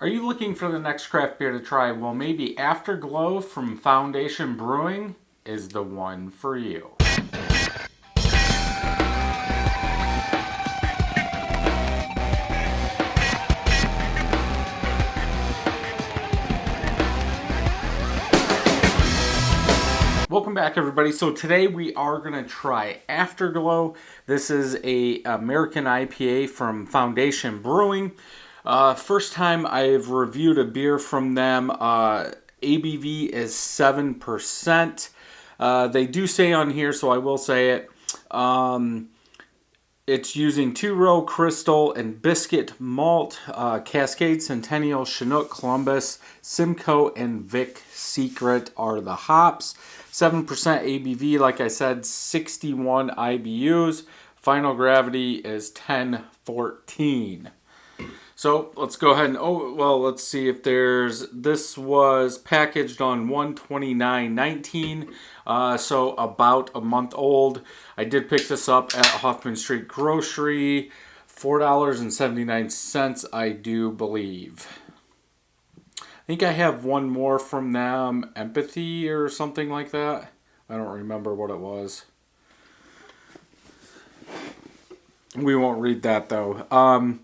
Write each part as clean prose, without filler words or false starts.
Are you looking for the next craft beer to try? Well, maybe Afterglow from Foundation Brewing is the one for you. Welcome back, everybody. So today we are going to try Afterglow. This is a American IPA from Foundation Brewing. First time I've reviewed a beer from them. ABV is 7%. They do say on here, so I will say it. It's using two-row crystal and biscuit malt, Cascade, Centennial, Chinook, Columbus, Simcoe, and Vic Secret are the hops. 7% ABV, like I said, 61 IBUs. Final gravity is 1014. So let's go ahead and, let's see if this was packaged on 1/29/19, so about a month old. I did pick this up at Hoffman Street Grocery, $4.79, I do believe. I think I have one more from them, Empathy or something like that. I don't remember what it was. We won't read that though.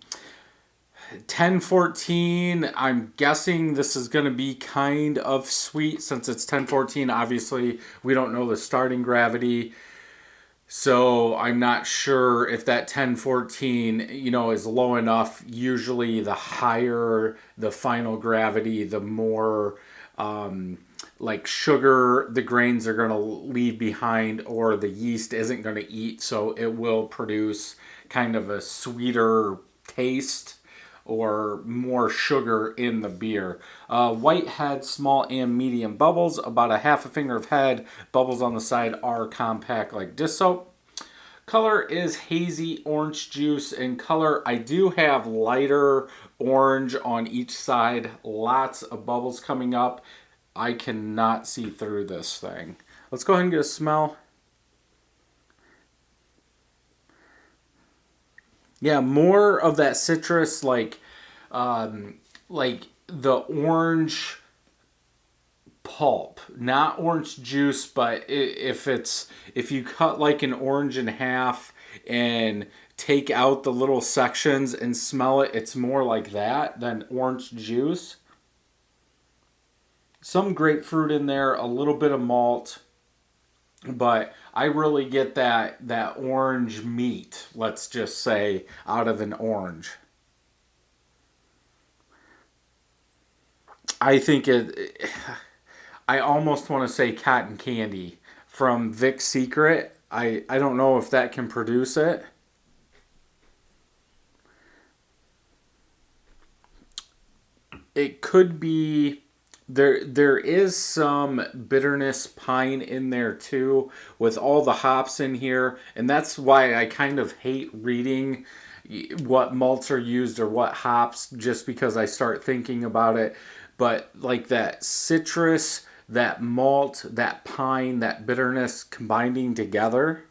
1014, I'm guessing this is going to be kind of sweet since it's 1014. Obviously, we don't know the starting gravity. So I'm not sure if that 1014, is low enough. Usually the higher the final gravity, the more like sugar the grains are going to leave behind or the yeast isn't going to eat. So it will produce kind of a sweeter taste or more sugar in the beer. White head, small and medium bubbles, about a half a finger of head. Bubbles on the side are compact like dish soap. Color is hazy orange juice in color. I do have lighter orange on each side. Lots of bubbles coming up. I cannot see through this thing. Let's go ahead and get a smell. Yeah, more of that citrus, like the orange pulp, not orange juice, but if you cut like an orange in half and take out the little sections and smell it, it's more like that than orange juice. Some grapefruit in there, a little bit of malt. But I really get that orange meat, let's just say, out of an orange. I think I almost want to say cotton candy from Vic Secret. I don't know if that can produce it. It could be. There is some bitterness pine in there too with all the hops in here, and that's why I kind of hate reading what malts are used or what hops, just because I start thinking about it. But like that citrus, that malt, that pine, that bitterness combining together,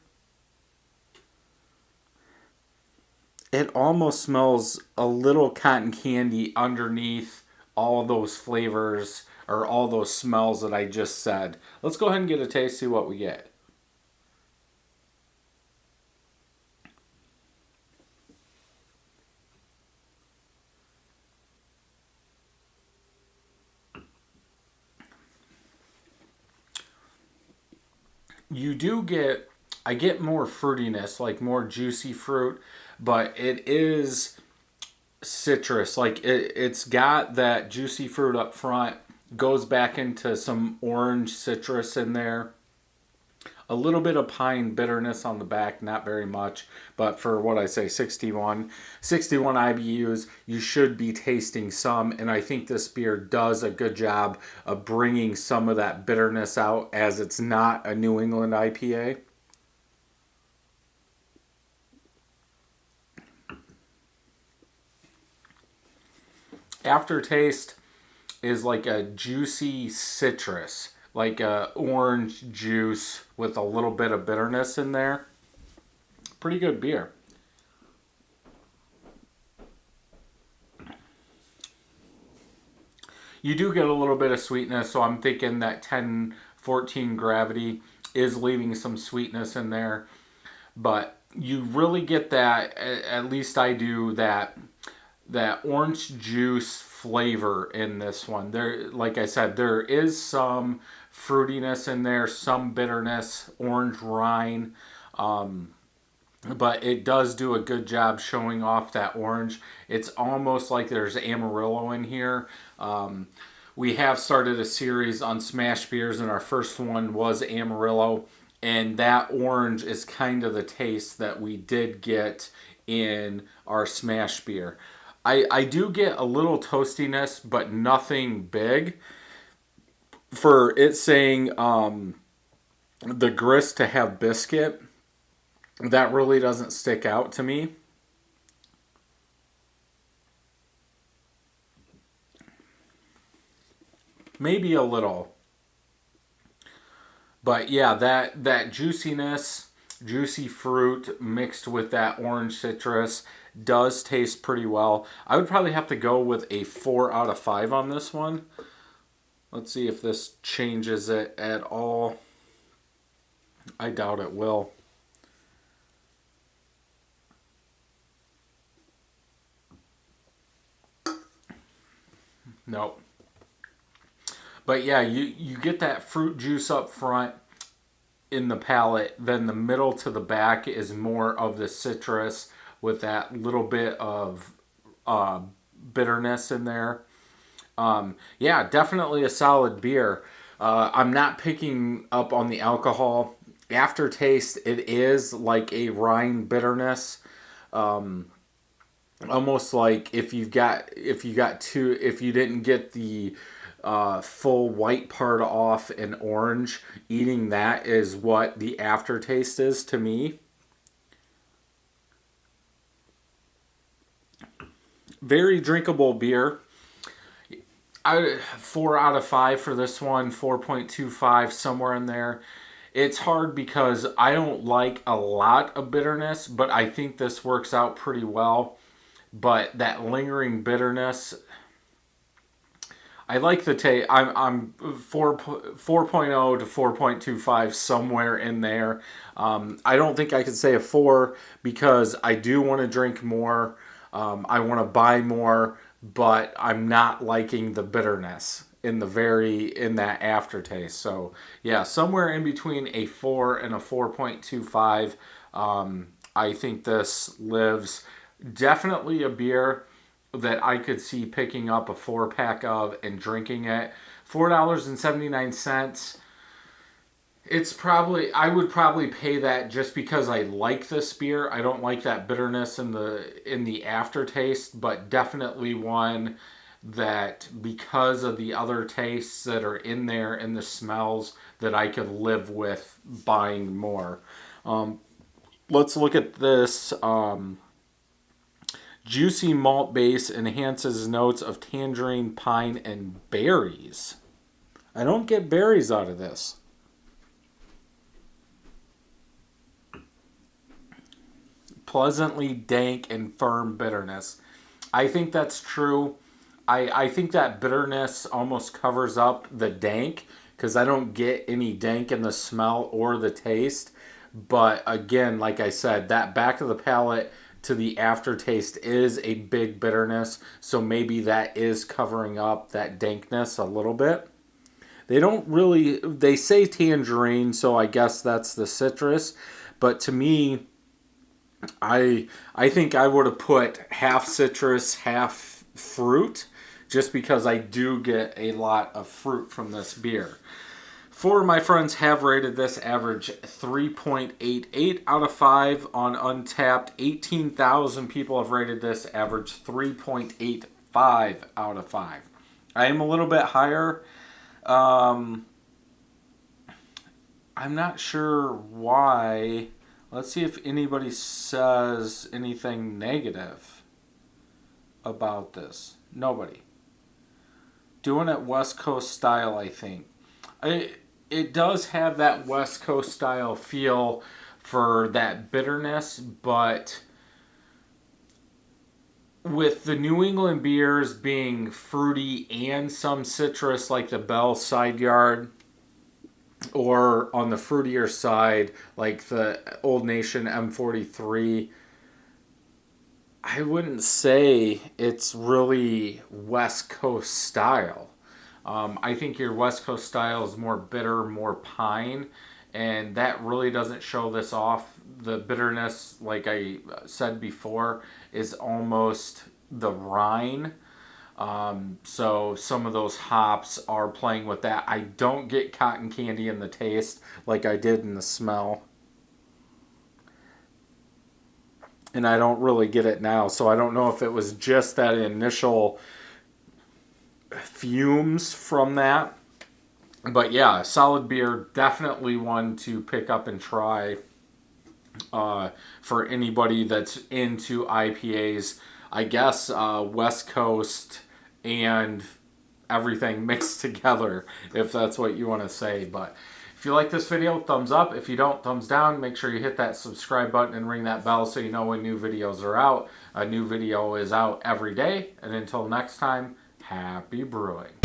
it almost smells a little cotton candy underneath all those flavors or all those smells that I just said. Let's go ahead and get a taste, see what we get. I get more fruitiness, like more juicy fruit, but it is citrus. Like it's got that juicy fruit up front, goes back into some orange citrus in there. A little bit of pine bitterness on the back, not very much, but for what I say, 61 IBUs, you should be tasting some, and I think this beer does a good job of bringing some of that bitterness out, as it's not a New England IPA. Aftertaste is like a juicy citrus, like a orange juice with a little bit of bitterness in there. Pretty good beer. you do get a little bit of sweetness, so I'm thinking that 1014 gravity is leaving some sweetness in there. But you really get that, at least I do, that orange juice flavor in this one. There, like I said, there is some fruitiness in there, some bitterness, orange rind, but it does do a good job showing off that orange. It's almost like there's Amarillo in here. We have started a series on smash beers, and our first one was Amarillo, and that orange is kind of the taste that we did get in our smash beer. I do get a little toastiness, but nothing big. For it saying the grist to have biscuit, that really doesn't stick out to me. Maybe a little. But yeah, that juiciness, juicy fruit mixed with that orange citrus does taste pretty well. I would probably have to go with a 4 out of 5 on this one. Let's see if this changes it at all. I doubt it will. Nope. But yeah, you get that fruit juice up front in the palate, then the middle to the back is more of the citrus with that little bit of uh, bitterness in there. Yeah, definitely a solid beer. I'm not picking up on the alcohol. Aftertaste, it is like a rind bitterness. Almost like if you didn't get the full white part off an orange, eating that is what the aftertaste is to me. Very drinkable beer. 4 out of 5 for this one, 4.25, somewhere in there. It's hard because I don't like a lot of bitterness, but I think this works out pretty well. But that lingering bitterness, I like the taste. I'm 4.0 to 4.25, somewhere in there. I don't think I could say a 4 because I do want to drink more. I want to buy more, but I'm not liking the bitterness in that aftertaste. So yeah, somewhere in between a 4 and a 4.25. I think this lives. Definitely a beer that I could see picking up a 4-pack of and drinking it. $4.79. I would probably pay that just because I like this beer. I don't like that bitterness in the aftertaste, but definitely one that, because of the other tastes that are in there and the smells, that I could live with buying more. Let's look at this. Juicy malt base enhances notes of tangerine, pine, and berries. I don't get berries out of this. Pleasantly dank and firm bitterness. I think that's true. I think that bitterness almost covers up the dank because I don't get any dank in the smell or the taste. But again, like I said, that back of the palate to the aftertaste is a big bitterness, so maybe that is covering up that dankness a little bit. They say tangerine, so I guess that's the citrus, but to me, I think I would have put half citrus, half fruit, just because I do get a lot of fruit from this beer. 4 of my friends have rated this, average 3.88 out of 5 on Untapped. 18,000 people have rated this, average 3.85 out of 5. I am a little bit higher. I'm not sure why. Let's see if anybody says anything negative about this. Nobody. Doing it West Coast style, I think. It does have that West Coast style feel for that bitterness, but with the New England beers being fruity and some citrus, like the Bell Side Yard, or on the fruitier side, like the Old Nation M43, I wouldn't say it's really West Coast style. I think your West Coast style is more bitter, more pine, and that really doesn't show this off. The bitterness, like I said before, is almost the Rhine. So some of those hops are playing with that. I don't get cotton candy in the taste like I did in the smell. And I don't really get it now. So I don't know if it was just that initial fumes from that. But yeah, solid beer. Definitely one to pick up and try for anybody that's into IPAs. I guess West Coast and everything mixed together, if that's what you want to say. But if you like this video, thumbs up. If you don't, thumbs down. Make sure you hit that subscribe button and ring that bell so you know when new videos are out. A new video is out every day. And until next time, happy brewing.